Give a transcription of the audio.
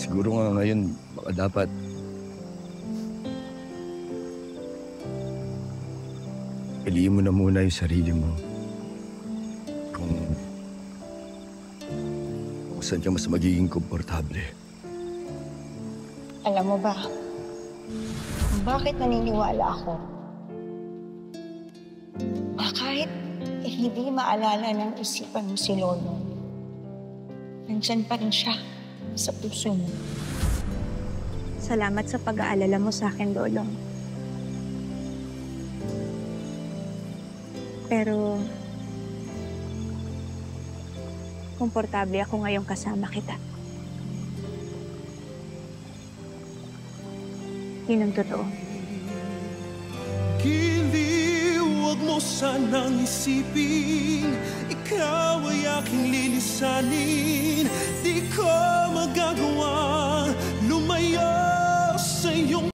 Siguro nga ngayon, baka dapat piliin mo na muna yung sarili mo. Kung saan ka mas magiging komportable. Alam mo ba, kung bakit naniniwala ako? Kahit hindi maalala ng isipan mo si Lolo, nandyan pa rin siya sa puso mo. Salamat sa pag-aalala mo sa akin, Lolong. Pero, komportable ako ngayong kasama kita. Yun ang totoo. Hindi, huwag mo sanang isipin, ikaw ay aking lilisanin. Di ko